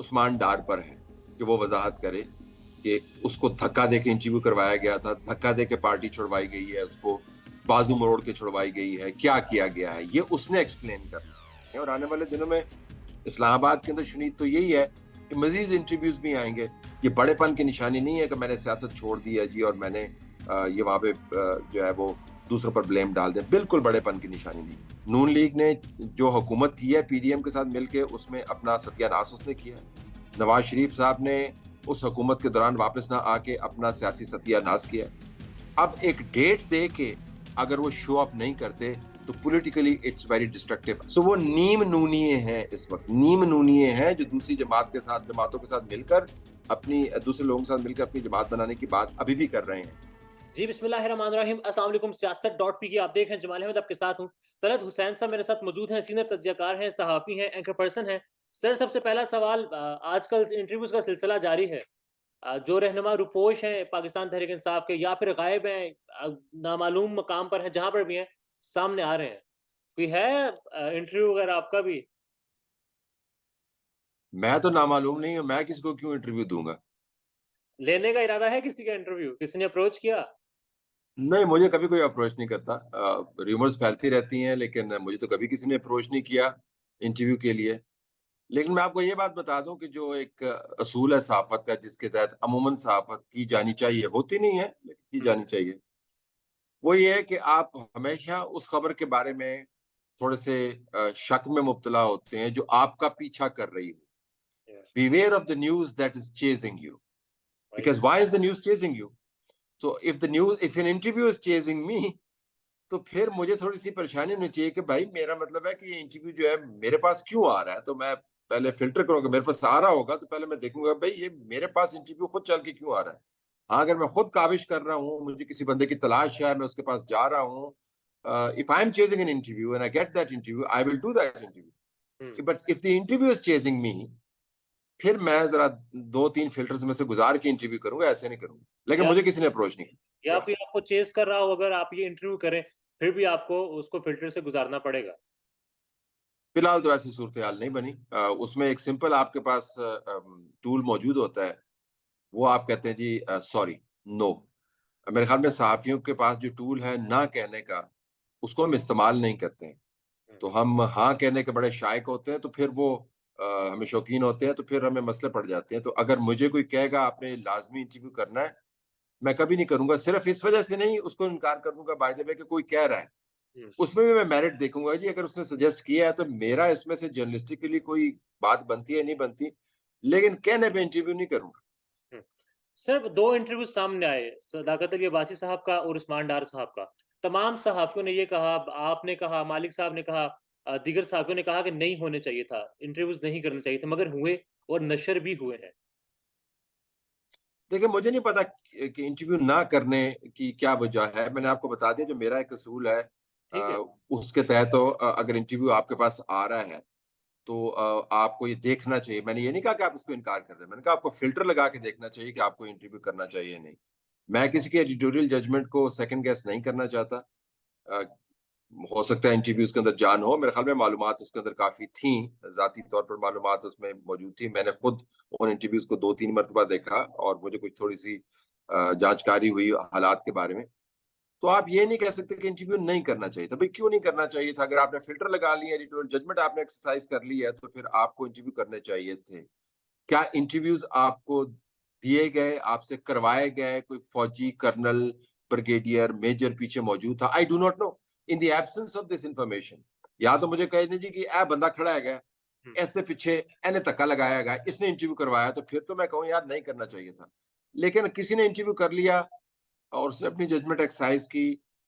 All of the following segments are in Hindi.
उस्मान डार पर है कि वो वजाहत करे कि उसको धक्का दे के इंटरव्यू करवाया गया था, धक्का दे के पार्टी छुड़वाई गई है, उसको बाजू मरोड़ के छुड़वाई गई है, क्या किया गया है, ये उसने एक्सप्लेन करना है। और आने वाले दिनों में इस्लामाबाद के अंदर शुनीद तो यही है कि मजीद इंटरव्यूज भी आएंगे। ये बड़ेपन की निशानी नहीं है कि मैंने सियासत छोड़ दी है जी और मैंने ये वहां पे जो है वो दूसरों पर ब्लेम डाल दे, बिल्कुल बड़ेपन की निशानी नहीं। नून लीग ने जो हुकूमत की है पीडीएम के साथ मिलकर, उसमें अपना सत्यानाश उसने किया। नवाज शरीफ साहब ने उस हुकूमत के दौरान वापस ना आके अपना सियासी सत्यानाश किया। अब एक डेट दे के अगर वो शो अप नहीं करते तो पॉलिटिकली इट्स वेरी डिस्ट्रक्टिव। सो वो नीम नूनिये हैं, इस वक्त नीम नूनिये हैं जो दूसरी जमातों के साथ मिलकर अपनी दूसरे लोगों के साथ मिलकर अपनी जमात बनाने की बात अभी भी कर रहे हैं। जी, बिस्मिल्लाहिर्रहमानिर्रहीम। अस्सलाम वालेकुम। सियासत.पी की आप देख रहे हैं। जमाल अहमद आपके साथ हूँ। तलत हुसैन साहब मेरे साथ मौजूद हैं, सीनियर तज्ज़ियाकार हैं, सहाफ़ी हैं, एंकर पर्सन हैं। सर, सबसे पहला सवाल, आजकल इंटरव्यूज़ का सिलसिला जारी है। जो रहनुमा रुपोश हैं पाकिस्तान तहरीक इंसाफ के या फिर गायब हैं, नामालूम मकाम पर हैं, जहाँ पर भी हैं, सामने आ रहे हैं। कोई है इंटरव्यू वगैरह आपका भी? मैं तो नामालूम नहीं हूं, मैं किसको क्यों इंटरव्यू दूंगा? लेने का इरादा है किसी का इंटरव्यू? किसी ने अप्रोच किया? नहीं, मुझे कभी कोई अप्रोच नहीं करता। रूमर्स फैलती रहती हैं लेकिन मुझे तो कभी किसी ने अप्रोच नहीं किया इंटरव्यू के लिए। लेकिन मैं आपको ये बात बता दूं कि जो एक असूल है सहाफत का, जिसके तहत अमूमन सहाफत की जानी चाहिए, होती नहीं है लेकिन की हुँ, जानी चाहिए, वो ये है कि आप हमेशा उस खबर के बारे में थोड़े से शक में मुब्तला होते हैं जो आपका पीछा कर रही हो। Yes, Beware of the news that is chasing you. Right, Because why is the news chasing you? So if an interview is chasing me, तो फिर मुझे थोड़ी सी परेशानी होनी चाहिए कि भाई मेरा मतलब है कि ये इंटरव्यू जो है मेरे पास क्यों आ रहा है, तो मैं पहले फिल्टर करूंगा। मेरे पास आ रहा होगा तो पहले मैं देखूंगा भाई ये मेरे पास इंटरव्यू खुद चल के क्यों आ रहा है। हाँ, अगर मैं खुद काबिश कर रहा हूँ, मुझे किसी बंदे की तलाश है, मैं उसके पास जा रहा हूँ, if I am chasing an interview and I get that interview, I will do that हुँ। Interview. But if the interview is chasing me, फिर मैं जरा 2-3 फ़िल्टर्स में से गुज़ार के इंटरव्यू करूँगा, ऐसे नहीं करूँगा। लेकिन या मुझे किसी ने अप्रोच नहीं या किया। कोई आपको चेज़ कर रहा हो, अगर आप ये इंटरव्यू करें, फिर भी आपको उसको फ़िल्टर से गुज़ारना पड़ेगा। फिलहाल तो ऐसी सूरत-ए-हाल नहीं बनी। उसमें एक सिंपल आपके पास टूल मौजूद होता है, वो आप कहते हैं जी सॉरी, नो। मेरे ख़्याल में सहाफ़ियों के पास जो टूल है ना कहने का, उसको हम इस्तेमाल नहीं करते हैं। हुँ, तो हम हाँ कहने के बड़े शायक होते हैं, तो फिर वो हमें शौकीन होते हैं, तो फिर हमें मसले पड़ जाते हैं। तो अगर मुझे कोई कहेगा आपने लाज़मी इंटरव्यू करना है, मैं कभी नहीं करूँगा। सिर्फ़ इस वज़ह से नहीं उसको इनकार कर दूँगा बाय द वे कि कोई कह रहा है। हुँ। उसमें भी मैं मेरिट देखूँगा जी, अगर उसने सजेस्ट किया है तो मेरा इसमें से जर्नलिस्टिकली कोई बात बनती है, नहीं बनती। लेकिन कहने पे इंटरव्यू नहीं करूँगा। हुँ। सर, 2 इंटरव्यू सामने आए, सदाकत अली अब्बासी साहब का और उस्मान डार साहब का। तमाम सहाफ़ियों ने ये कहा, आपने कहा, मालिक साहब ने कहा, दीगर सहाफ़ियों ने कहा कि नहीं होने चाहिए था, इंटरव्यूज़ नहीं करने चाहिए थे, मगर हुए और नशर भी हुए हैं। देखिए, मुझे नहीं पता कि इंटरव्यू ना करने की क्या वजह है। मैंने आपको बता दिया जो मेरा एक असूल है, ठीक है? उसके तहत तो अगर इंटरव्यू आपके पास आ रहा है तो आपको ये देखना चाहिए। मैंने ये नहीं कहा कि आप उसको इनकार कर रहे हैं। मैंने कहा आपको फ़िल्टर लगा के देखना चाहिए कि आपको इंटरव्यू करना चाहिए या नहीं। मैं किसी के एडिटोरियल जजमेंट को सेकंड गेस नहीं करना चाहता। अ, हो सकता है इंटरव्यूज़ के अंदर जान हो, मेरे ख़्याल में मालूमात उसके अंदर काफ़ी थीं, ज़ाती तौर पर मालूमात उसमें मौजूद थी। मैंने खुद उन इंटरव्यूज़ को 2-3 मर्तबा देखा और मुझे कुछ थोड़ी-सी जानकारी हुई हालात के बारे में। तो आप ये नहीं कह सकते कि इंटरव्यू नहीं करना चाहिए था। भई क्यों नहीं करना चाहिए था? अगर आपने फ़िल्टर लगा लिए, एडिटोरियल जजमेंट आपने एक्सरसाइज़ कर ली है, तो फिर आपको इंटरव्यू करने चाहिए थे। क्या इंटरव्यूज़ आपको दिए गए, आपसे करवाए गए, कोई फौजी कर्नल, ब्रिगेडियर, मेजर पीछे मौजूद था? I do not know. In the absence of this information, या तो मुझे कह दीजिए कि ए बंदा खड़ा हैगा, हुँ। इसके पीछे इन्हें धक्का लगाया हैगा, इसने इंटरव्यू करवाया, तो फिर तो मैं कहूँ यार नहीं करना चाहिए था। लेकिन किसी ने इंटरव्यू कर लिया और उसने अपनी जजमेंट एक्सरसाइज की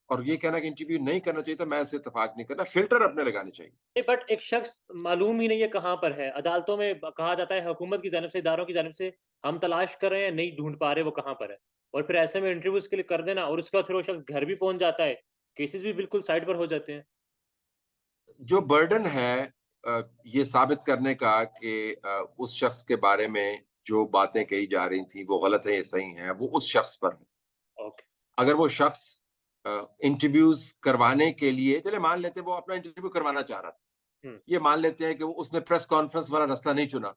और ये कहना कि इंटरव्यू नहीं करना चाहिए था, मैं इससे इत्तेफाक नहीं करता। फिल्टर अपने लगाने चाहिए। नहीं, बट एक शख्स मालूम ही नहीं है कहाँ पर है। अदालतों में कहा जाता है, हुकूमत की जानिब से, इदारों की जानिब से, हम तलाश कर रहे हैं, नहीं ढूँढ पा रहे वो कहाँ पर है। और फिर ऐसे में इंटरव्यूज़ के लिए कर देना और उसके बाद फिर वो शख्स घर भी पहुँच जाता है। केसेज़ भी बिल्कुल साइड पर हो जाते हैं। जो बर्डन है ये साबित करने का कि उस शख्स के बारे में जो बातें कही जा रही थी वो गलत है या सही है, वो उस शख्स पर है। ओके। अगर वो शख्स इंटरव्यूज करवाने के लिए, चले मान लेते हैं वो अपना इंटरव्यू करवाना चाह रहा था, हुँ, ये मान लेते हैं कि वो उसने प्रेस कॉन्फ्रेंस वाला रास्ता नहीं चुना,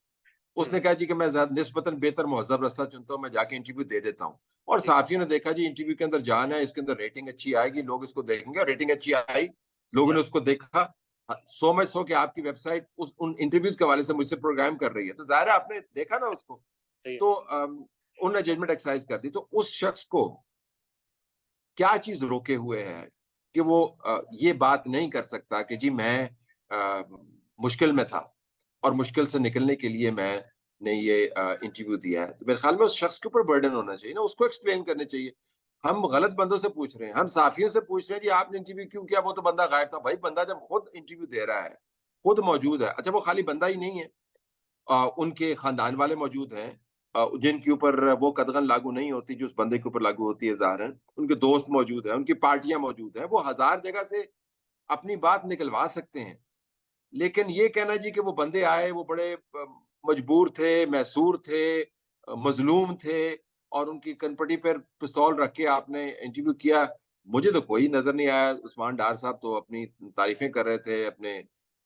उसने कहा जी कि मैं निस्बतन बेहतर मुहज़्ज़ब रास्ता चुनता हूँ, मैं जाके इंटरव्यू दे देता हूँ। और सहाफ़ियों ने देखा जी इंटरव्यू के अंदर जान है, इसके अंदर रेटिंग अच्छी आएगी, लोग इसको देखेंगे और रेटिंग अच्छी आई, लोगों ने उसको देखा। सो मच सो कि आपकी वेबसाइट उन इंटरव्यूज़ के हवाले से मुझसे प्रोग्राम कर रही है। तो ज़ाहिर है आपने देखा ना उसको। सही है। तो उन्होंने जजमेंट एक्सरसाइज़ कर दी। तो उस शख्स को क्या चीज़ रोके हुए है कि वो ये बात नहीं कर सकता कि जी मैं मुश्किल में था और मुश्किल से निकलने के लिए मैंने ये इंटरव्यू दिया है। तो मेरे ख्याल में उस शख्स के ऊपर बर्डन होना चाहिए ना, उसको एक्सप्लेन करने चाहिए। हम गलत बंदों से पूछ रहे हैं, हम साफ़ियों से पूछ रहे हैं जी आपने इंटरव्यू क्यों किया? वो तो बंदा गायब था। भाई बंदा जब खुद इंटरव्यू दे रहा है, खुद मौजूद है। अच्छा वो खाली बंदा ही नहीं है, उनके खानदान वाले मौजूद हैं, जिनके ऊपर वो कदगन लागू नहीं होती जो उस बंदे के ऊपर लागू होती है ज़ाहिरन। उनके दोस्त मौजूद हैं, उनकी पार्टियाँ मौजूद हैं, वो हज़ार जगह से अपनी बात निकलवा सकते हैं। लेकिन ये कहना जी कि वो बंदे आए, वो बड़े मजबूर थे, मैसूर थे, मज़लूम थे और उनकी कनपटी पर पिस्तौल रख के आपने इंटरव्यू किया, मुझे तो कोई नज़र नहीं आया। उस्मान डार साहब तो अपनी तारीफ़ें कर रहे थे अपने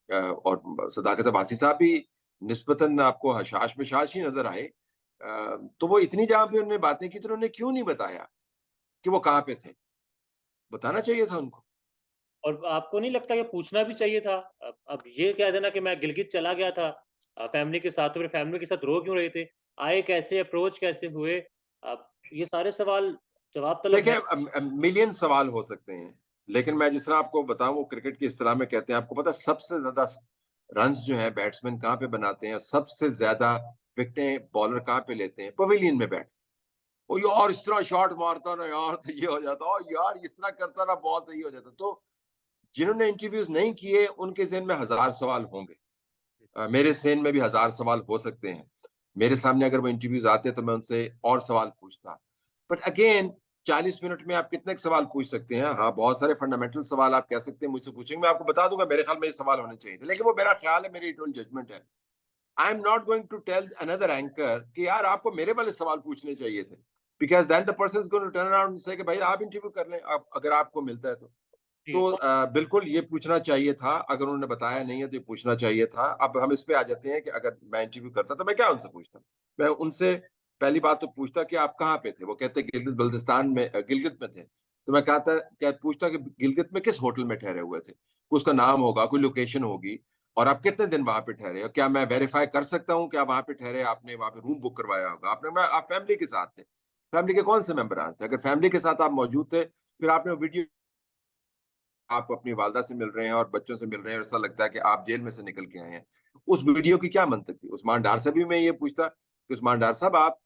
और सदाकत अब्बासी साहब भी निस्बतन आपको हशाश-मिशाश ही नज़र आए। तो वो इतनी जहाँ पे उन्होंने बातें की तो उन्होंने क्यों नहीं बताया कि वो कहाँ पे थे? बताना चाहिए था उनको। और आपको नहीं लगता कि पूछना भी चाहिए था? अब ये कह देना कि मैं गिलगित चला गया था फैमिली के साथ, तो फिर फैमिली के साथ रो क्यों रहे थे? आए कैसे, अप्रोच कैसे हुए? अब ये सारे सवाल जवाब तलब देखिए हैं। मिलियन सवाल हो सकते हैं, लेकिन मैं जिस तरह आपको बताऊँ वो क्रिकेट की इस्तिलाह में कहते हैं, आपको पता है सबसे ज़्यादा रन्स जो हैं बैट्समैन कहाँ पे बनाते हैं? सबसे ज़्यादा विकेटें बॉलर कहाँ पे लेते हैं? पवेलियन में बैठ ओ यार इस तरह शॉट मारता ना यार तो ये हो जाता, ओ यार इस तरह करता ना बॉल तो ये हो जाता। तो जिन्होंने इंटरव्यूज़ नहीं किए उनके ज़हन में हज़ार सवाल होंगे। मेरे ज़हन में भी हज़ार सवाल हो सकते हैं। मेरे सामने अगर वो इंटरव्यूज़ आते तो मैं उनसे और सवाल पूछता। बट अगेन 40 मिनट में आप कितने सवाल पूछ सकते हैं? हाँ, बहुत सारे फंडामेंटल सवाल आप कह सकते हैं मुझसे पूछेंगे, मैं आपको बता दूँगा मेरे ख्याल में ये सवाल होने चाहिए थे। लेकिन वो मेरा ख्याल है, मेरी एडिटोरियल जजमेंट है। I am not going to tell another anchor कि यार आपको मेरे वाले सवाल पूछने चाहिए थे। Because then the person is going to turn around and say कि भाई आप इंटरव्यू कर लें, आप अगर आपको मिलता है तो। जी, तो तो बिल्कुल ये पूछना चाहिए था, अगर उन्होंने बताया नहीं है तो ये पूछना चाहिए था। अब हम इस पे आ जाते हैं कि अगर मैं इंटरव्यू करता तो मैं क्या उनसे पूछता? मैं उनसे पहली बात तो पूछता कि आप कहाँ पे थे? वो कहते गिलगित बल्तिस्तान में गिलगित में थे। तो मैं कहता क्या पूछता कि गिलगित में किस होटल में ठहरे हुए थे? उसका नाम होगा, कोई लोकेशन होगी और आप कितने दिन वहाँ पे ठहरे? और क्या मैं वेरीफाई कर सकता हूँ कि आप वहाँ पे ठहरे, आपने वहाँ पे रूम बुक करवाया होगा? आप फैमिली के साथ थे। फैमिली के कौन से मेंबरान थे? अगर फैमिली के साथ आप मौजूद थे, फिर आपने वीडियो आप अपनी वालदा से मिल रहे हैं और बच्चों से मिल रहे हैं, ऐसा लगता है कि आप जेल में से निकल के आए हैं। उस वीडियो की क्या मंतक थी? उस्मान डार से भी मैं ये पूछता कि उस्मान डार साहब आप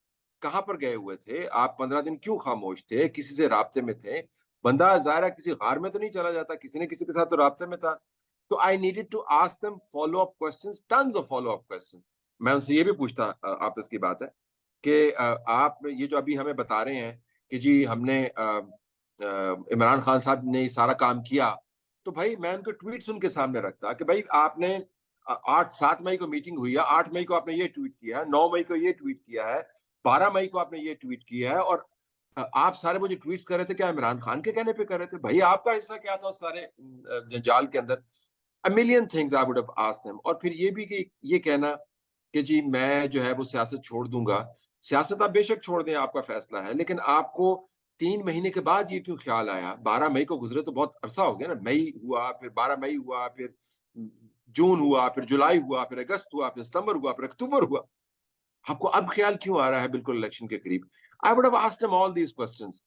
कहाँ पर गए हुए थे? आप 15 दिन क्यों खामोश थे? किसी से राब्ते में थे? बंदा ज़ाहिर है किसी गार में तो नहीं चला जाता, किसी न किसी के साथ तो राब्ते में था। तो I needed to ask them follow up questions, tons of follow up question. मैं उनसे ये भी पूछता आपस की बात है कि आप ये जो अभी हमें बता रहे हैं कि जी हमने इमरान खान साहब ने सारा काम किया, तो भाई मैं उनके ट्वीट्स उनके सामने रखता कि भाई आपने 8-7 मई को मीटिंग हुई है, 8 मई को आपने ये ट्वीट किया है, 9 मई को ये ट्वीट किया है, 12 मई को आपने ये ट्वीट किया है और आप सारे वो जो ट्वीट्स कर रहे थे क्या इमरान खान के कहने पे कर रहे थे? भाई आपका हिस्सा क्या था उस सारे जंजाल के अंदर? A million things I would have asked him. और फिर ये भी कि ये कहना कि जी मैं जो है वो सियासत छोड़ दूँगा। सियासत आप बेशक छोड़ दें, आपका फैसला है, लेकिन आपको 3 महीने के बाद ये क्यों ख़्याल आया? 12 मई को गुज़रे तो बहुत अरसा हो गया ना, मई हुआ, फिर 12 मई हुआ, फिर जून हुआ, फिर जुलाई हुआ, फिर अगस्त हुआ, फिर सितंबर हुआ, फिर अक्टूबर हुआ। आपको अब ख़्याल क्यों आ रहा है बिल्कुल इलेक्शन के करीब? I would have asked him all these questions.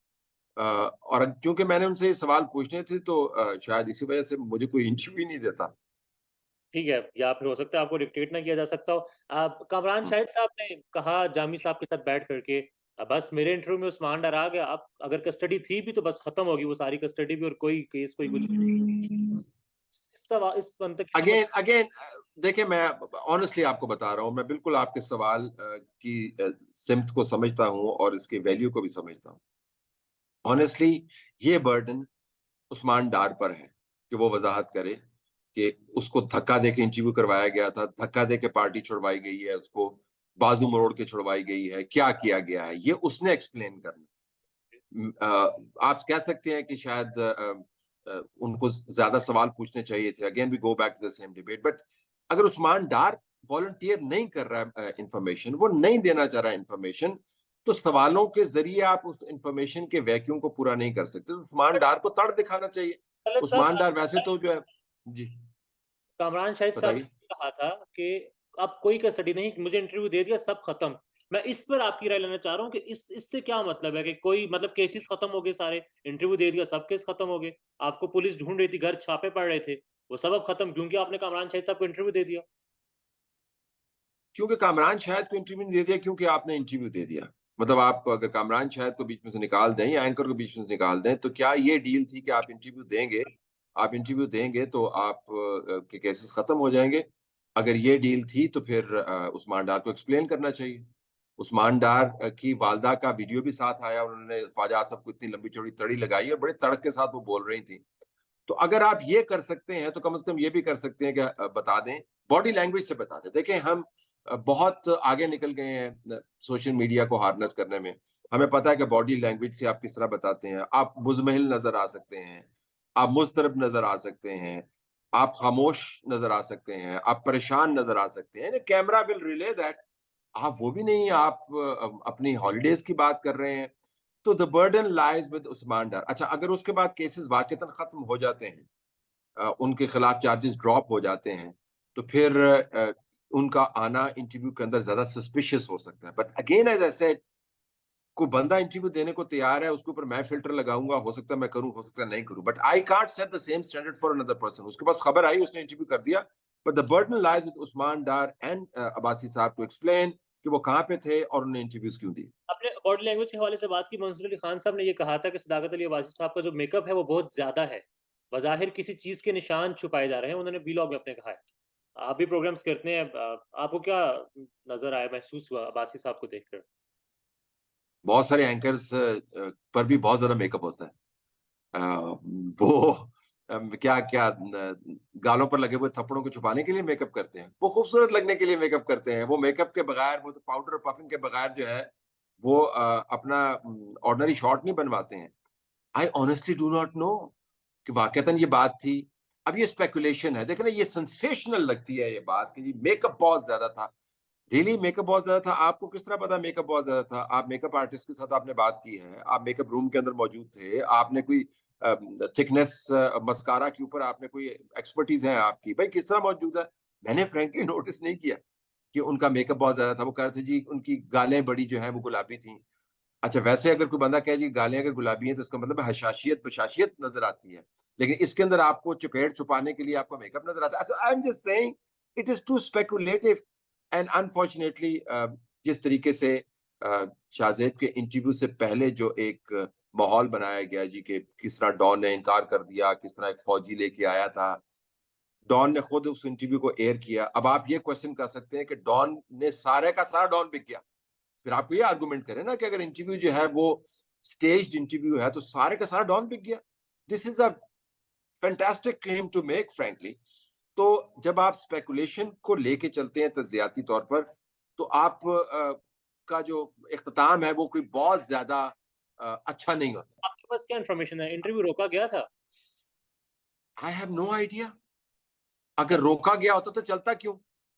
और चूँकि मैंने उनसे ये सवाल पूछने थे तो शायद इसी वजह से मुझे कोई इंटरव्यू ही नहीं देता। ठीक है, या फिर हो सकता है आपको डिक्टेट ना किया जा सकता हो। कामरान हुँ। शाहिद साहब ने कहा जामी साहब के साथ बैठ कर के बस मेरे इंटरव्यू में उस्मान डार आ गया, अब अगर कस्टडी थी भी तो बस खत्म होगी वो सारी कस्टडी भी और कोई केस कोई कुछ इस मंतक की समझ। अगेन अगेन देखिए मैं ऑनेस्टली आपको बता रहा हूँ, मैं बिल्कुल आपके सवाल की सिम्त को समझता हूँ और इसकी वैल्यू को भी समझता हूँ। ऑनेस्टली ये बर्डन उस्मान डार पर है कि वो वज़ाहत करे कि उसको धक्का देके इंटरव्यू करवाया गया था, धक्का देके पार्टी छुड़वाई गई है, उसको बाजू मरोड़ के छुड़वाई गई है, क्या किया गया है, ये उसने एक्सप्लेन करना। आप कह सकते हैं कि शायद उनको ज़्यादा सवाल पूछने चाहिए थे। Again we go back to the same debate but अगर उस्मान डार वॉलंटियर नहीं कर रहा है इंफॉर्मेशन, वो नहीं देना चाह रहा है इंफॉर्मेशन, तो सवालों के जरिए आप उस इंफॉर्मेशन के वैक्यूम को पूरा नहीं कर सकते। तो उस्मान डार को तड़ दिखाना चाहिए। तलत उस्मान डार साहब, वैसे तो जो है, जी कामरान शाहिद साहब बताइए। ने कहा था कि अब कोई कस्टडी नहीं, मुझे इंटरव्यू दे दिया, सब खत्म। मैं इस पर आपकी राय लेना चाह रहा हूँ कि इससे क्या मतलब है कि कोई मतलब केसेस खत्म हो गए सारे, इंटरव्यू दे दिया, सब केस खत्म हो गए। आपको पुलिस ढूंढ रही थी, घर छापे पड़ रहे थे, वो सब अब खत्म क्योंकि आपने कामरान शाहिद साहब को इंटरव्यू दे दिया। क्योंकि कामरान शाहिद को इंटरव्यू नहीं दे दिया, क्योंकि आपने इंटरव्यू दे दिया। मतलब आप अगर कामरान शाहिद को बीच में से निकाल दें या एंकर को बीच में से निकाल दें, तो क्या ये डील थी कि आप इंटरव्यू देंगे, आप इंटरव्यू देंगे तो आप के केसेस खत्म हो जाएंगे? अगर ये डील थी तो फिर उस्मान डार को एक्सप्लेन करना चाहिए। उस्मान डार की वालदा का वीडियो भी साथ आया, उन्होंने ख्वाजा आसफ को इतनी लंबी चौड़ी तड़ी लगाई और बड़े तड़क के साथ वो बोल रही थी। तो अगर आप ये कर सकते हैं तो कम से कम ये भी कर सकते हैं कि बता दें, बॉडी लैंग्वेज से बता दें। देखें, हम बहुत आगे निकल गए हैं सोशल मीडिया को हार्नेस करने में। हमें पता है कि बॉडी लैंग्वेज से आप किस तरह बताते हैं। आप मुजमहिल नजर आ सकते हैं, आप मुस्तरब नजर आ सकते हैं, आप खामोश नजर आ सकते हैं, आप परेशान नजर आ सकते हैं। Camera will relay that. आप वो भी नहीं, आप अपनी हॉलीडेज की बात कर रहे हैं। तो the burden lies with Usman Dar. अच्छा, अगर उसके बाद केसेस वाकईतन खत्म हो जाते हैं, उनके खिलाफ चार्जेस ड्रॉप हो जाते हैं, तो फिर उनका आना इंटरव्यू के अंदर ज्यादा सस्पिशियस हो सकता है। But again as I said, कोई बंदा इंटरव्यू देने को तैयार है, उसके ऊपर मैं फिल्टर लगाऊंगा, हो सकता है मैं करूं, हो सकता है नहीं करूं, but I can't set the same standard for another person. उसके पास खबर आई, उसने इंटरव्यू कर दिया, but the burden lies with Usman Dar and Abbasi साहब टू एक्सप्लेन कि वो कहां पे थे और उन्हें इंटरव्यूज क्यों दी। आपने बॉडी लैंग्वेज के हवाले से बात की, मंसूर अली खान साहब ने ये कहा था कि सदाकत अली अब्बासी साहब का जो मेकअप है वो बहुत ज्यादा है, बज़ाहिर किसी चीज के निशान छुपाए जा रहे हैं, उन्होंने वीलॉग में अपने कहा है। आप भी प्रोग्राम्स करते हैं, आपको क्या नजर आया, महसूस हुआ अब्बासी साहब को देखकर? बहुत सारे एंकर्स पर भी बहुत ज्यादा मेकअप होता है। वो क्या क्या गालों पर लगे हुए थप्पड़ों को छुपाने के लिए मेकअप करते हैं, वो खूबसूरत लगने के लिए मेकअप करते हैं। वो मेकअप के बगैर, वो तो पाउडर और पफिंग के बगैर जो है, वो अपना ऑर्डिनरी शॉट नहीं बनवाते हैं। I honestly do not know कि वाकईतन ये बात थी। अब ये स्पेकुलेशन है, देखना, ये सेंसेशनल लगती है ये बात कि जी मेकअप बहुत ज्यादा था। रियली मेकअप बहुत ज्यादा था? आपको किस तरह पता मेकअप बहुत ज्यादा था? आप मेकअप आर्टिस्ट के साथ आपने बात की है, आप मेकअप रूम के अंदर मौजूद थे, आपने कोई थिकनेस मस्कारा के ऊपर आपने कोई एक्सपर्टीज है आपकी, भाई किस तरह मौजूद है? मैंने फ्रेंकली नोटिस नहीं किया कि उनका मेकअप बहुत ज्यादा था। वो कह रहे थे जी उनकी गालें बड़ी जो है वो गुलाबी थी। अच्छा, वैसे अगर कोई बंदा कहे जी गालें अगर गुलाबी हैं तो इसका मतलब हशाशियत बशाशियत नजर आती है, लेकिन इसके अंदर आपको चपेट छुपाने के लिए आपका मेकअप नजर आता है। अच्छा, I am just saying it is too speculative and unfortunately जिस तरीके से शाहजेब के इंटरव्यू से पहले जो एक माहौल बनाया गया जी कि किस तरह डॉन ने इनकार कर दिया, किस तरह एक फौजी लेके आया था, डॉन ने खुद उस इंटरव्यू को एयर किया। अब आप ये क्वेश्चन कर सकते हैं कि डॉन ने सारे का सारा डॉन बिक गया, फिर आपको ये आर्गुमेंट करें ना कि अगर इंटरव्यू जो है वो स्टेज्ड इंटरव्यू है तो सारे का सारा डॉन बिक गया। This is a fantastic claim to make frankly. तो जब आप स्पेकुलेशन को लेके चलते हैं तज्जियाती तौर पर, तो आप का जो इख्तिताम है वो कोई बहुत ज्यादा अच्छा नहीं होता। आपके पास क्या इन्फॉर्मेशन है, इंटरव्यू रोका गया था? I have no idea. अगर रोका गया होता तो चलता क्यों?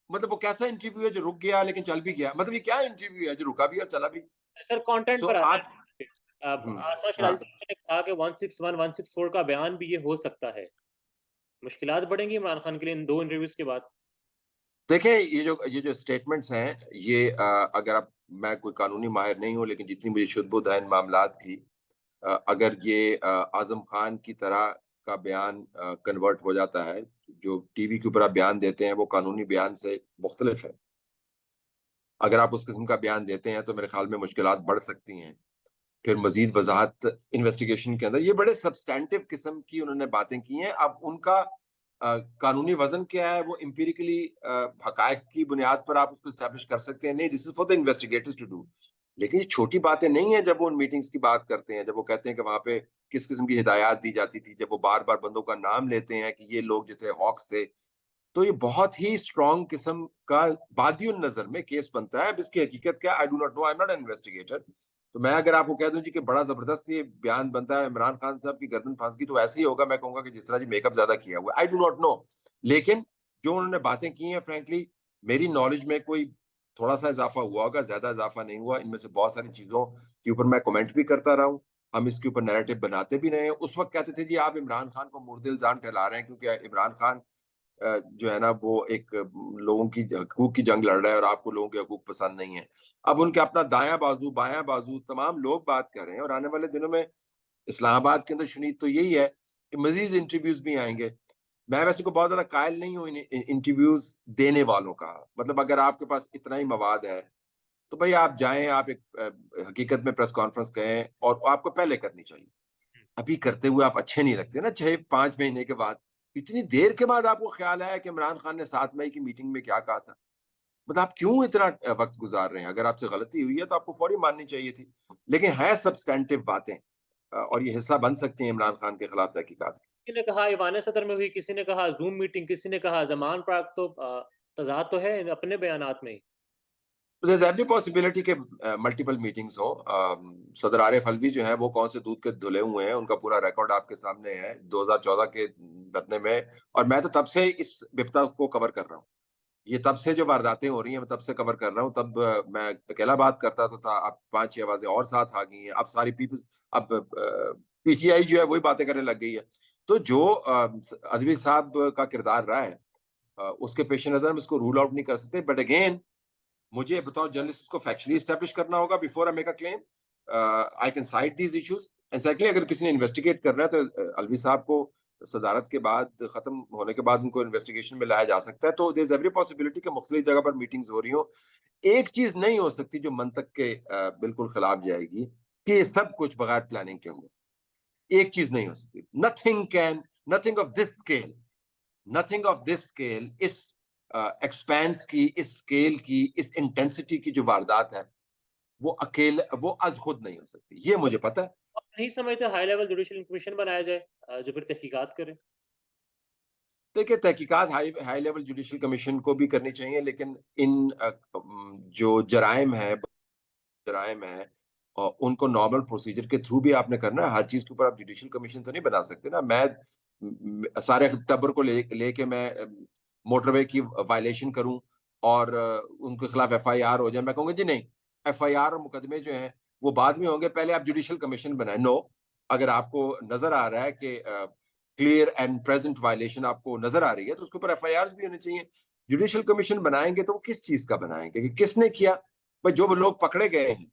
मतलब वो कैसा इंटरव्यू है जो रुक गया लेकिन चल भी गया? मतलब ये क्या इंटरव्यू है जो रुका भी और चला भी? सर कंटेंट सो पर आता आप है। अब आसमा हाँ, शराजी साहब ने कहा कि 161 164 का बयान भी ये हो सकता है। मुश्किलात बढ़ेंगी इमरान खान के लिए इन 2 इंटरव्यूज के बाद। देखें, ये जो स्टेटमेंट्स हैं, ये अगर आप, मैं कोई कानूनी माहिर नहीं हूँ, लेकिन जितनी मुझे शुद्ध है इन मामलात की, अगर ये आजम खान की तरह का बयान कन्वर्ट हो जाता है, जो टीवी के ऊपर आप बयान देते हैं वो कानूनी बयान से मुख्तलिफ है। अगर आप उस किस्म का बयान देते हैं तो मेरे ख्याल में मुश्किलात बढ़ सकती हैं। फिर मजीद वजाहत इन्वेस्टिगेशन के अंदर, ये बड़े सब्सटैंटिव किस्म की उन्होंने बातें की हैं। अब उनका कानूनी वजन क्या है, वो एम्पिरिकली हकायक की बुनियाद पर आप उसको स्टैब्लिश कर सकते हैं, नहीं, this is for the investigators to do. लेकिन ये छोटी बातें नहीं है जब वो उन मीटिंग्स की बात करते हैं, जब वो कहते हैं कि वहां पे किस किस्म की हिदायत दी जाती थी, जब वो बार बार बंदों का नाम लेते हैं कि ये लोग जो थे हॉक्स थे। तो ये बहुत ही स्ट्रॉन्ग किस्म का बादियुन नजर में केस बनता है। अब इसकी हकीकत क्या, I do not know, I am not an investigator. तो मैं अगर आपको कह दूं जी कि बड़ा जबरदस्त ये बयान बनता है, इमरान खान साहब की गर्दन फांस की, तो ऐसे ही होगा। मैं कहूंगा कि जिस तरह जी मेकअप ज्यादा किया हुआ है, आई डू नॉट नो। लेकिन जो उन्होंने बातें की हैं फ्रेंकली, मेरी नॉलेज में कोई थोड़ा सा इजाफा हुआ होगा, ज्यादा इजाफा नहीं हुआ। इनमें से बहुत सारी चीजों के ऊपर मैं कमेंट भी करता रहा हूँ, हम इसके ऊपर नैरेटिव बनाते भी रहे हैं। उस वक्त कहते थे जी आप इमरान खान को मुर्दे इल्जाम ठहरा रहे हैं क्योंकि इमरान खान जो है ना वो एक लोगों की हकूक की जंग लड़ रहा है और आपको लोगों के हकूक पसंद नहीं है। अब उनके अपना दायां बाजू बायां बाजू तमाम लोग बात कर रहे हैं, और आने वाले दिनों में इस्लामाबाद के अंदर शुनीद तो यही है कि मजीद इंटरव्यूज भी आएंगे। मैं वैसे को बहुत ज्यादा कायल नहीं हूँ इंटरव्यूज देने वालों का। मतलब अगर आपके पास इतना ही मवाद है तो भाई आप जाएं, आप एक हकीकत में प्रेस कॉन्फ्रेंस करें, और आपको पहले करनी चाहिए। अभी करते हुए आप अच्छे नहीं लगते ना, 6-5 महीने के बाद, इतनी देर के बाद आपको ख्याल आया कि इमरान खान ने 7 मई की मीटिंग में क्या कहा था। मतलब आप क्यों इतना वक्त गुजार रहे हैं? अगर आपसे गलती हुई है तो आपको फौरी माननी चाहिए थी। लेकिन है सब्सटेंटिव बातें, और ये हिस्सा बन सकती हैं इमरान खान के खिलाफ तहकीकात। किसी ने कहा ईवान सदर में हुई, किसी ने कहा ज़ूम मीटिंग, किसी ने कहा ज़मान पार्क, तो तज़ाद तो है इन अपने बयानात में ही। देयर इज एवरी पॉसिबिलिटी के मल्टीपल मीटिंग्स हो। सदर आरिफ अलवी जो है वो कौन से दूध के धुले हुए हैं, उनका पूरा रिकॉर्ड आपके सामने है 2014 के धरने में। और मैं तो तब से इस विपदा को कवर कर रहा हूँ। ये तब से जो वारदातें हो रही हैं मैं तब से कवर कर रहा हूँ। तब मैं अकेला बात करता तो था, अब 5-6 आवाजें और साथ आ गई हैं। अब सारी पीपल्स, अब पीटीआई जो है वही बातें करने लग गई है। तो जो अदवी साहब का किरदार रहा है, उसके पेश नजर हम इसको रूल आउट नहीं कर सकते। बट अगेन, मुझे बताओ जर्नलिस्ट को फैक्चुअली एस्टेब्लिश करना होगा before I make a claim. I can site these issues. And secondly, अगर किसी ने इन्वेस्टिगेट करना है तो अलवी साहब को सदारत के बाद, खत्म होने के बाद उनको इन्वेस्टिगेशन में लाया जा सकता है। तो देयर इज एवरी पॉसिबिलिटी कि मुख्तलिफ जगह पर मीटिंग्स हो रही हो। एक चीज नहीं हो सकती जो मंतक के बिल्कुल खिलाफ जाएगी, कि ये सब कुछ बगैर प्लानिंग के हुए। एक चीज नहीं हो सकती। Nothing of this scale, nothing of this scale, इस एक्सपेंस की, इस स्केल की, इस इंटेंसिटी की जो वारदात है, वो अकेले, वो आज खुद नहीं हो सकती, ये मुझे पता है। आप नहीं समझते हाई लेवल जुडिशियल कमीशन बनाया जाए, जो फिर तहकीकात करे? देखिए, तहकीकात high high level judicial commission को भी करनी चाहिए, लेकिन इन जो जराइम है, और उनको नॉर्मल प्रोसीजर के थ्रू भी आपने करना है। हर चीज के ऊपर आप जुडिशियल कमीशन तो नहीं बना सकते ना। मैं सारे टब्बर को लेके मैं मोटरवे की वायलेशन करूं और उनके खिलाफ एफआईआर हो जाए, मैं कहूंगा जी नहीं, एफआईआर और मुकदमे जो हैं वो बाद में होंगे, पहले आप जुडिशियल कमीशन बनाए। नो, अगर आपको नजर आ रहा है कि क्लियर एंड प्रेजेंट वायलेशन आपको नजर आ रही है तो उसके ऊपर एफआईआर भी होनी चाहिए। जुडिशियल कमीशन बनाएंगे तो वो किस चीज का बनाएंगे, कि किसने किया? भाई जो लोग पकड़े गए हैं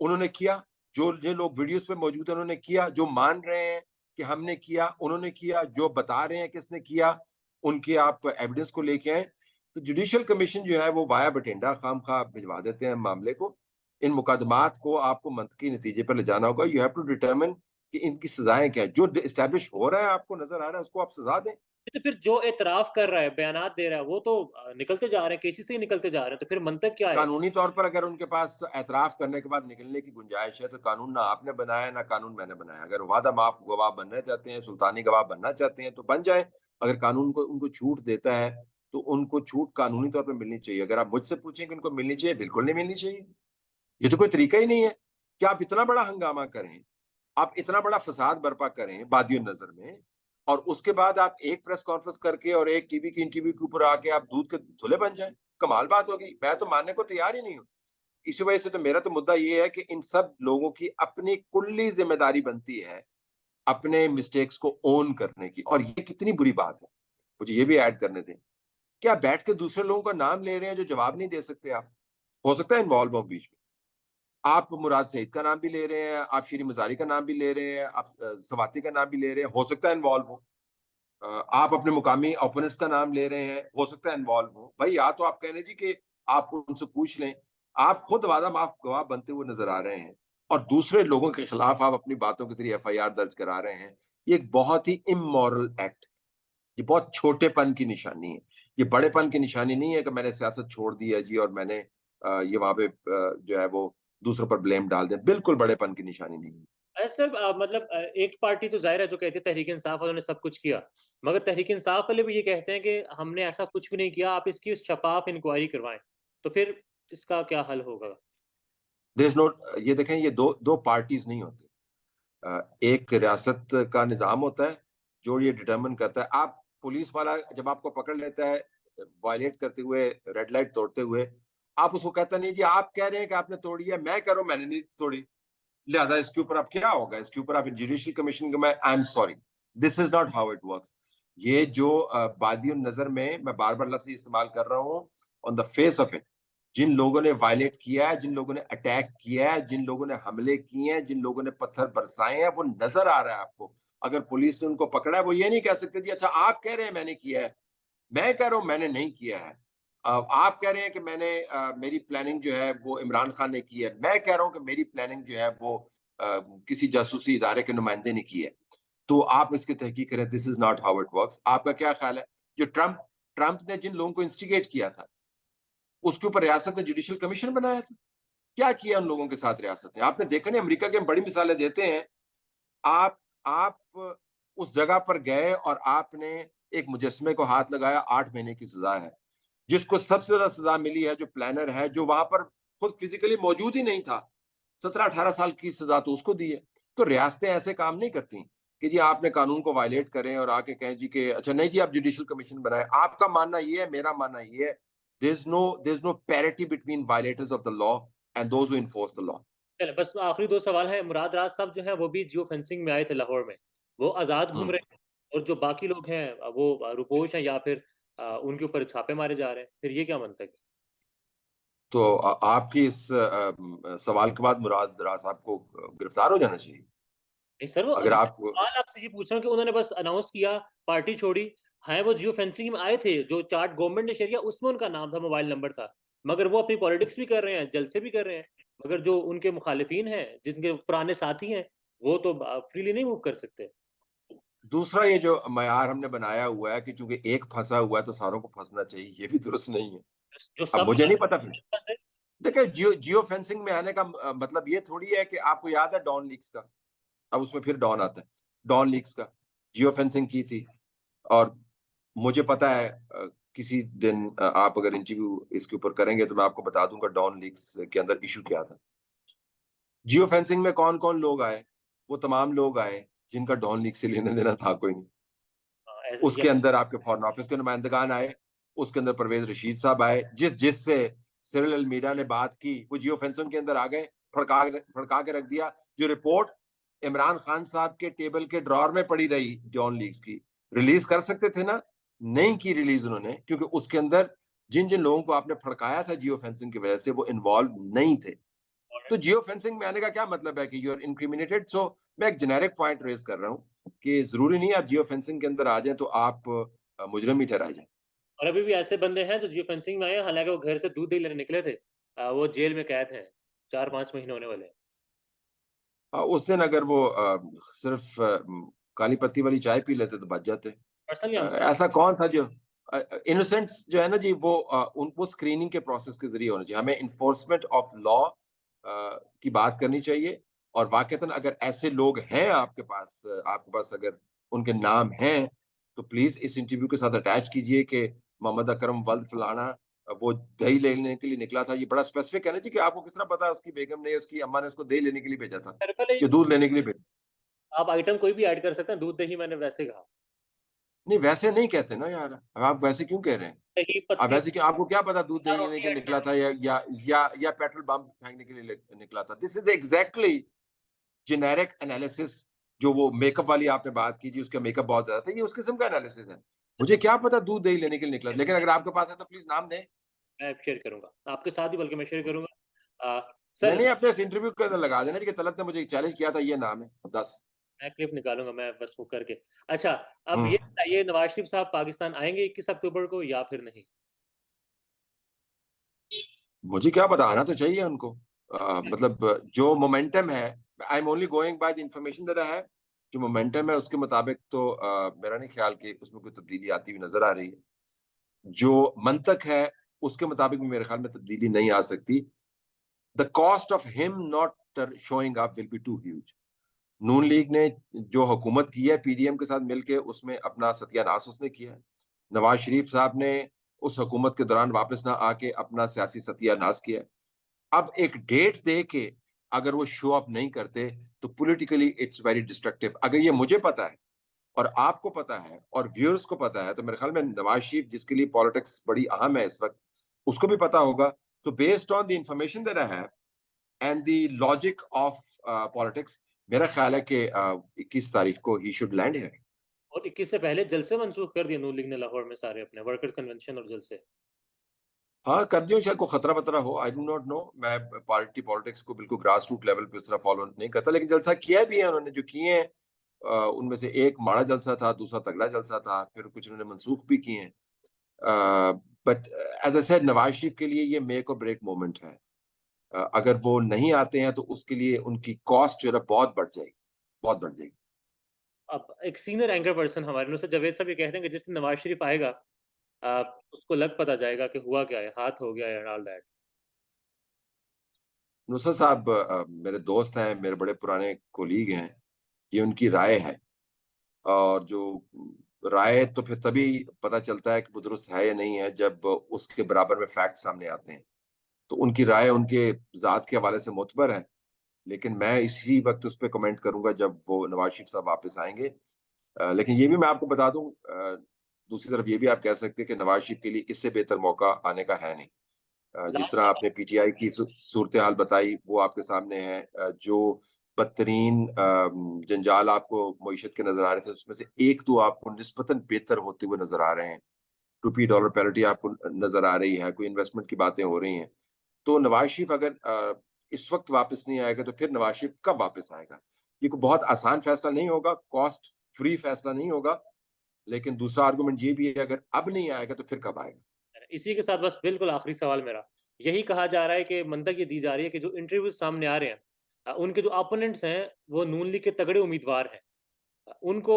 उन्होंने किया, जो ये लोग वीडियोस पे मौजूद हैं उन्होंने किया, जो मान रहे हैं कि हमने किया उन्होंने किया, जो बता रहे हैं किसने किया उनके आप एविडेंस को लेके आए। तो जुडिशियल कमीशन जो है वो वाया बठिंडा खाम खा भिजवा देते हैं मामले को। इन मुकदमात को आपको मंतकी नतीजे पर ले जाना होगा। यू हैव टू डिटरमिन कि इनकी सजाएं क्या है। जो इस्टेब्लिश हो रहा है, आपको नजर आ रहा है, उसको आप सजा दें। तो फिर जो एतराफ़ कर रहा है, बयानात दे रहा है, वो तो निकलते जा रहे हैं, केसेस से ही निकलते जा रहे हैं, तो फिर मंतक क्या है? कानूनी तौर पर अगर उनके पास एतराफ करने के बाद निकलने की गुंजाइश है तो कानून ना आपने बनाया ना कानून मैंने बनाया। अगर वादा माफ गवाह बनना चाहते हैं, सुल्तानी गवाह बनना चाहते हैं तो बन जाए। अगर कानून को उनको छूट देता है तो उनको छूट कानूनी तौर पर मिलनी चाहिए। अगर आप मुझसे पूछें कि उनको मिलनी चाहिए, बिल्कुल नहीं मिलनी चाहिए। ये तो कोई तरीका ही नहीं है कि आप इतना बड़ा हंगामा करें, आप इतना बड़ा फसाद बर्पा करें बादियों नजर में, और उसके बाद आप एक प्रेस कॉन्फ्रेंस करके और एक टीवी की इंटरव्यू के ऊपर आके आप दूध के धुले बन जाएं। कमाल बात होगी। मैं तो मानने को तैयार ही नहीं हूं। इसी वजह से तो मेरा तो मुद्दा ये है कि इन सब लोगों की अपनी कुल्ली जिम्मेदारी बनती है अपने मिस्टेक्स को ओन करने की। और ये कितनी बुरी बात है, मुझे ये भी ऐड करने दें। क्या बैठ के दूसरे लोगों का नाम ले रहे हैं जो जवाब नहीं दे सकते? आप हो सकता है इन्वॉल्व हो बीच में, आप मुराद सईद का नाम भी ले रहे हैं, आप शीरी मजारी का नाम भी ले रहे हैं, आप सवाती का नाम भी ले रहे हैं, हो सकता है इन्वॉल्व हो। आप अपने मुकामी ओपोनेंट्स का नाम ले रहे हैं, हो सकता है इन्वॉल्व हो। भाई या तो आप कहने जी कि आप उनसे पूछ लें, आप खुद वादा माफ गवाह बनते हुए नजर आ रहे हैं और दूसरे लोगों के खिलाफ आप अपनी बातों के जरिए एफआईआर दर्ज करा रहे हैं। ये एक बहुत ही इमोरल एक्ट, ये बहुत छोटेपन की निशानी है। ये बड़ेपन की निशानी नहीं है कि मैंने सियासत छोड़ दी है जी और मैंने ये वहां पे जो है वो दूसरों पर ब्लेम डाल दिया। बिल्कुल बड़ेपन की निशानी नहीं है। सर मतलब एक पार्टी तो ज़ाहिर है जो कहती है तहरीक इंसाफ वालों ने सब कुछ किया, मगर तहरीक इंसाफ वाले भी ये कहते हैं कि हमने ऐसा कुछ भी नहीं किया, आप इसकी शफ़ाफ़ इंक्वायरी करवाएँ। तो फिर इसका क्या हल होगा? देयर इज नो, ये देखें, ये दो दो पार्टीज नहीं होती। एक रियासत का निज़ाम होता है जो ये डिटरमिन करता है। आप पुलिस वाला जब आपको पकड़ लेता है, वायलेट करते हुए, रेड लाइट तोड़ते हुए, आप उसको कहते नहीं जी आप कह रहे हैं कि आपने तोड़ी है, मैं कह रहा हूं मैंने नहीं तोड़ी, लिहाजा इसके ऊपर अब क्या होगा, इसके ऊपर आप जुडिशियल कमीशन का, मैं I am sorry, this is not how it works. ये जो बादियों नजर में मैं बार बार लफ्ज इस्तेमाल कर रहा हूँ, on the face of it, जिन लोगों ने वायलेट किया है, जिन लोगों ने अटैक किया है, जिन लोगों ने हमले किए हैं, जिन लोगों ने पत्थर बरसाए हैं, वो नजर आ रहा है आपको। अगर पुलिस ने उनको पकड़ा है, वो ये नहीं कह सकते जी अच्छा आप कह रहे हैं मैंने किया है, मैं कह रहा हूं मैंने नहीं किया है। आप कह रहे हैं कि मैंने मेरी प्लानिंग जो है वो इमरान खान ने की है, मैं कह रहा हूं कि मेरी प्लानिंग जो है वो किसी जासूसी इदारे के नुमाइंदे ने की है। तो आप इसकी तहकीक करें, this is not how it works. आपका क्या ख्याल है, जो ट्रंप ट्रंप ने जिन लोगों को इंस्टिगेट किया था, उसके ऊपर रियासत ने जुडिशियल कमीशन बनाया था, क्या किया उन लोगों के साथ रियासत ने? आपने देखा नहीं, अमेरिका के हम बड़ी मिसालें देते हैं। आप उस जगह पर गए और आपने एक मुजस्मे को हाथ लगाया, 8 महीने की सजा है। जिसको सबसे ज्यादा सजा मिली है जो प्लानर है, जो वहां पर खुद फिजिकली मौजूद ही नहीं था, 17-18 साल की सजा तो उसको दी है। तो रियासतें ऐसे काम नहीं करती कि जी आपने कानून को वायलेट करें और आके कहें जी कि अच्छा नहीं जी आप जुडिशियल कमीशन बनाए। आपका मानना ये है, मेरा मानना ये है, there is no parity between violators of the law and those who enforce the law. चले बस आखिरी 2 सवाल हैं। मुराद राज साहब जो हैं वो भी जियो फेंसिंग में आए थे लाहौर में। वो आज़ाद घूम रहे हैं और जो बाकी लोग हैं वो रुपोश हैं या फिर उनके ऊपर छापे मारे जा रहे हैं। फिर ये क्या मंतक है? तो आपकी इस सवाल के बाद मुराद दराज साहब को गिरफ्तार हो जाना चाहिए। नहीं सर, वो अगर मैं आप सवाल आपसे ये पूछ रहा हूँ कि उन्होंने बस अनाउंस किया, पार्टी छोड़ी। हाँ, वो जियो फेंसिंग में आए थे, जो चार्ट गवर्नमेंट ने शेयर किया उसमें उनका नाम था, मोबाइल नंबर था। मगर वो अपनी पॉलिटिक्स भी कर रहे हैं, जलसे भी कर रहे हैं। मगर जो उनके मुखालिफिन हैं, जिनके पुराने साथी हैं, वो तो फ्रीली नहीं मूव कर सकते। दूसरा ये जो मयार हमने बनाया हुआ है कि चूंकि एक फंसा हुआ है तो सारों को फंसना चाहिए, ये भी दुरुस्त नहीं है। जो अब सब मुझे नहीं पता फिर, बस है। देखिए जियो फेंसिंग में आने का मतलब ये थोड़ी है कि आपको याद है डॉन लीक्स का, अब उसमें फिर डॉन आता है, डॉन लीक्स का जियो फेंसिंग की थी। और मुझे पता है किसी दिन आप अगर इंटरव्यू इसके ऊपर करेंगे तो मैं आपको बता दूंगा डॉन लीक्स के अंदर इशू क्या था। जियो फेंसिंग में कौन कौन लोग आए, वो तमाम लोग आए जिनका डॉन लीग से लेना देना था कोई नहीं। या उसके अंदर आपके फॉरेन ऑफिस के नुमाइंदगान आए, उसके अंदर परवेज रशीद साहब आए, जिससे सिरिल अलमीडा ने बात की, वो जियो फेंसिंग के अंदर आ गए, फड़का के रख दिया। जो रिपोर्ट इमरान खान साहब के टेबल के ड्रॉर में पड़ी रही जॉन लीग्स की, रिलीज कर सकते थे ना, नहीं की रिलीज उन्होंने, क्योंकि उसके अंदर जिन जिन लोगों को आपने फड़काया था जियो फेंसिंग की वजह से वो इन्वॉल्व नहीं थे। तो जियो फेंसिंग में आने का क्या मतलब है कि यू आर इनक्रिमिनेटेड। सो मैं एक जेनेरिक पॉइंट रेज कर रहा हूँ कि जरूरी नहीं आप जियो फेंसिंग के अंदर आ जाए तो आप मुजरम ही ठहराए जाए। और अभी भी ऐसे बंदे हैं जो जियो फेंसिंग में आए हैं, हालांकि वो घर से दूध नहीं लेने निकले थे। वो जेल में कैद हैं, 4-5 महीने होने वाले हैं। उस दिन अगर वो सिर्फ काली पत्ती वाली चाय पी लेते तो बच जाते। Personally I am sorry. ऐसा कौन था जो इनोसेंट्स जो है ना जी, वो उनको स्क्रीनिंग के प्रोसेस के जरिए होना चाहिए। हमें इन्फोर्समेंट ऑफ लॉ की बात करनी चाहिए। और वाकईतन अगर ऐसे लोग हैं आपके पास अगर उनके नाम हैं, तो प्लीज इस इंटरव्यू के साथ अटैच कीजिए कि मोहम्मद अकरम वल्द फलाना वो दही लेने के लिए निकला था। ये बड़ा स्पेसिफिक है ना जी कि आपको किस तरह पता है उसकी बेगम ने, उसकी अम्मा ने उसको दही लेने के लिए भेजा था, सर पहले या दूध लेने के लिए भेजा। आप आइटम कोई भी ऐड कर सकते हैं, दूध दही मैंने वैसे कहा। नहीं वैसे नहीं कहते ना यार, अब आप वैसे क्यों कह रहे हैं? दही अब पत्ती वैसे क्यों, आपको क्या पता दूध दही लेने रोटी के लिए ऐड निकला कर। था या पेट्रोल बम फेंकने के लिए निकला था? This is exactly generic analysis. जो वो मेकअप वाली आपने बात की जी, उसका मेकअप बहुत ज्यादा था, ये उस किस्म का एनालिसिस है। मुझे क्या पता दूध दही लेने के लिए निकला, लेकिन अगर आपके पास है तो प्लीज नाम दें। मैं शेयर करूंगा आपके साथ ही, बल्कि मैं शेयर करूंगा। नहीं सर नहीं, अपने इस इंटरव्यू के अंदर लगा देना जी कि तलत ने मुझे चैलेंज किया था, ये नाम है 10। मैं क्लिप निकालूंगा, मैं बस वो करके। अच्छा, अब हम्म, ये बताइए, नवाज शरीफ साहब पाकिस्तान आएंगे 21 अक्टूबर को या फिर नहीं? मुझे क्या पता, आना तो चाहिए उनको। मतलब जो मोमेंटम है, I am only going by the information that I have. जो मोमेंटम है उसके मुताबिक तो मेरा नहीं ख्याल कि उसमें कोई तब्दीली आती हुई नजर आ रही है। जो मंतक है उसके मुताबिक भी मेरे ख्याल में तब्दीली नहीं आ सकती। The cost of him not showing up will be too huge. Noon League ने जो हुकूमत की है पीडीएम के साथ मिलकर, उसमें अपना सत्यानाश उसने किया है। नवाज शरीफ साहब ने उस हुकूमत के दौरान वापस ना आके अपना सियासी सत्यानाश किया है। अब एक डेट दे के अगर वो शो अप नहीं करते तो पॉलिटिकली इट्स वेरी डिस्ट्रक्टिव। अगर ये मुझे पता है और आपको पता है और व्यूअर्स को पता है, तो मेरे ख्याल में नवाज शरीफ जिसके लिए पॉलिटिक्स बड़ी अहम है इस वक्त, उसको भी पता होगा। So based on the information that I have and the logic of politics, मेरा ख्याल है कि 21 तारीख को ही शुड लैंड हियर। और 21 से पहले जलसे मनसूख कर दिए नून लीग ने लाहौर में सारे अपने वर्कर कन्वेंशन और जलसे। हाँ, कर दियो, शायद कोई खतरा वतरा हो, आई डू नॉट नो। मैं पार्टी पॉलिटिक्स को बिल्कुल ग्रास रूट लेवल पे उस तरह फॉलो नहीं करता, लेकिन जलसा किया भी है उन्होंने, जो किए हैं उनमें से एक माड़ा जलसा था, दूसरा तगड़ा जलसा था, फिर कुछ उन्होंने मनसूख भी किए हैं। But as I said, Nawaz Sharif के लिए ये मेक और ब्रेक मोमेंट है। अगर वो नहीं आते हैं तो उसके लिए उनकी कॉस्ट जो है बहुत बढ़ जाएगी, बहुत बढ़ जाएगी। अब एक सीनियर एंकर पर्सन हमारे नुसरत जावेद साहब ये कहते हैं कि जिस दिन नवाज शरीफ आएगा उसको लग पता जाएगा कि हुआ क्या है, हाथ हो गया है ऑल दैट। नुसरत साहब मेरे दोस्त हैं, मेरे बड़े पुराने कोलीग हैं, ये उनकी राय है। और जो राय तो फिर तभी पता चलता है कि वो दुरुस्त है या नहीं है जब उसके बराबर में फैक्ट सामने आते हैं। तो उनकी राय उनके जात के हवाले से मुतबर है, लेकिन मैं इसी वक्त उस पर कमेंट करूंगा जब वो नवाज शरीफ साहब वापस आएंगे। लेकिन ये भी मैं आपको बता दूं, दूसरी तरफ ये भी आप कह सकते हैं कि नवाज शरीफ के लिए इससे बेहतर मौका आने का है नहीं। जिस तरह लास्ट आपने पीटीआई की सूरत हाल बताई वो आपके सामने है। जो बदतरीन जंजाल आपको मईशत के नजर आ रहे थे, उसमें से एक दो आपको निस्बतन बेहतर होते हुए नजर आ रहे हैं। रुपी डॉलर पैरिटी आपको नजर आ रही है, कोई इन्वेस्टमेंट की बातें हो रही हैं। तो नवाज शरीफ अगर इस वक्त वापस नहीं आएगा तो फिर नवाज शरीफ कब वापस आएगा? ये कोई बहुत आसान फैसला नहीं होगा, कॉस्ट फ्री फैसला नहीं होगा। लेकिन दूसरा आर्गुमेंट ये भी है, अगर अब नहीं आएगा तो फिर कब आएगा? इसी के साथ बस बिल्कुल आखिरी सवाल मेरा यही कहा जा रहा है कि मंतक ये दी जा रही है कि जो इंटरव्यूज सामने आ रहे हैं उनके जो अपोनेंट्स हैं वो नून लीग के तगड़े उम्मीदवार हैं। उनको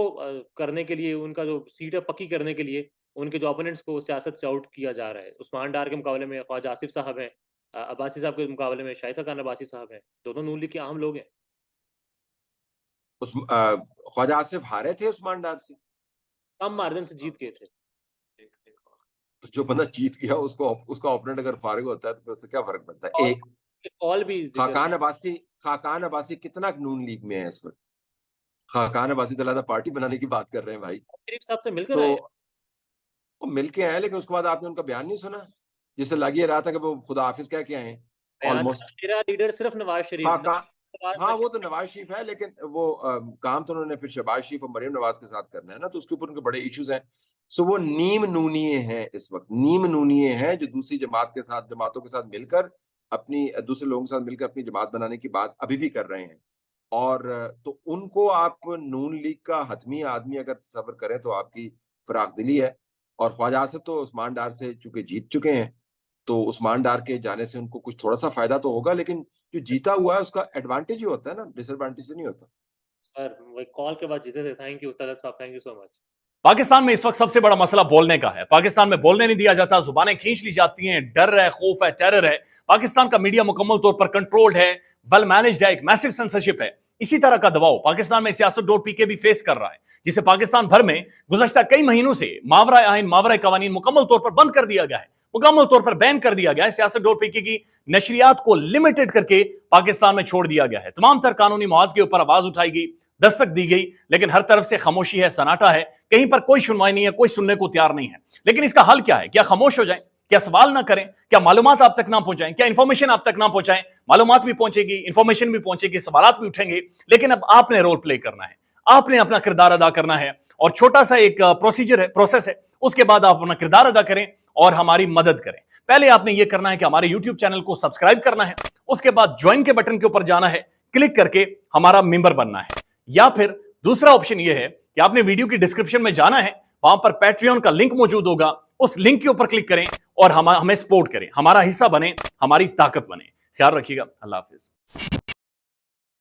करने के लिए उनका जो सीटें पक्की करने के लिए उनके जो अपोनेंट्स को सियासत से आउट किया जा रहा है। उस्मान डार के मुकाबले में ख्वाजा आसिफ साहब हैं, अब्बासी साहब के मुकाबले में शाहिदा खान अब्बासी साहब हैं। दोनों नून लीग के अहम लोग हैं। उस ख्वाजा आसिफ हारे थे उस्मान डार से। कम मार्जिन से जीत गए थे। तो जो बंदा जीत गया उसको उसका ओपोनेंट अगर फारिग होता है तो फिर उससे क्या फर्क पड़ता है? और एक कॉल भी जिक्र खाकान अब्बासी, खाकान अब्बासी कितना नून लीग में है इस वक्त? खाकान अब्बासी तो अलग पार्टी बनाने की बात कर रहे हैं भाई। शरीफ साहब से मिलकर तो आए। वो मिलके आए, लेकिन उसके बाद आपने उनका बयान नहीं सुना, जिससे लग ये रहा था कि वो खुदा हाफिज कह के आए हैं बयान ऑलमोस्ट। मेरा लीडर सिर्फ नवाज शरीफ खाका हाँ, वो तो शरीफ। नवाज शरीफ है, लेकिन वो काम तो उन्होंने फिर शहबाज शरीफ और मरीम नवाज के साथ करना है ना, तो उसके ऊपर उनके बड़े इश्यूज हैं। सो वो नीम नूनिये हैं इस वक्त, नीम नूनिये हैं जो दूसरी जमात के साथ, जमातों के साथ मिलकर अपनी, दूसरे लोगों के साथ मिलकर अपनी जमात बनाने की बात अभी भी कर रहे हैं। और तो उनको आप नून लीग का हतमी आदमी अगर तस्वर करें तो आपकी फराख दिली है। और ख्वाजा आसिफ तो उस्मान डार से चूंकि जीत चुके हैं, तो उस्मान डार के जाने से उनको कुछ थोड़ा सा फायदा तो होगा, लेकिन जो जीता हुआ है उसका एडवांटेज ही होता है ना, डिसएडवांटेज तो नहीं होता। सर वो कॉल के बाद जीते थे। थैंक यू तलत साहब, thank you so much. Pakistan में इस वक्त सबसे बड़ा मसला बोलने का है। पाकिस्तान में बोलने नहीं दिया जाता, जुबानें खींच ली जाती हैं, डर है, खौफ है, टेरर है। पाकिस्तान का मीडिया मुकम्मल तौर पर कंट्रोल्ड है, वेल मैनेज्ड है, एक मैसिव सेंसरशिप है। इसी तरह का दबाव पाकिस्तान में siyaset.pk भी फेस कर रहा है, जिसे पाकिस्तान भर में गुज़श्ता कई महीनों से मावरा आइन, मावरा कवानीन मुकम्मल तौर पर बंद कर दिया गया है, मुकम्मल तौर पर बैन कर दिया गया है। siyaset.pk की नशरियात को लिमिटेड करके पाकिस्तान में छोड़ दिया गया है। तमाम तर कानूनी मुआवजे के ऊपर आवाज उठाई गई, दस्तक दी गई, लेकिन हर तरफ से खामोशी है, सन्नाटा है, कहीं पर कोई सुनवाई नहीं है, कोई सुनने को तैयार नहीं है। लेकिन इसका हल क्या है? क्या खामोश हो जाएं? क्या सवाल ना करें? क्या मालूमात आप तक ना पहुंचाएं? क्या इंफॉर्मेशन आप तक ना पहुंचाएं? मालूमात भी पहुंचेगी, इंफॉर्मेशन भी पहुंचेगी, सवालात भी उठेंगे, लेकिन अब आपने रोल प्ले करना है, आपने अपना किरदार अदा करना है। और छोटा सा एक प्रोसीजर है, प्रोसेस है, उसके बाद आप अपना किरदार अदा करें और हमारी मदद करें। पहले आपने यह करना है कि हमारे यूट्यूब चैनल को सब्सक्राइब करना है, उसके बाद ज्वाइन के बटन के ऊपर जाना है, क्लिक करके हमारा मेंबर बनना है। या फिर दूसरा ऑप्शन यह है कि आपने वीडियो की डिस्क्रिप्शन में जाना है, वहां पर पैट्रियन का लिंक मौजूद होगा, उस लिंक के ऊपर क्लिक करें और हमें सपोर्ट करें, हमारा हिस्सा बने, हमारी ताकत बने। ख्याल रखिएगा। अल्लाह हाफिज।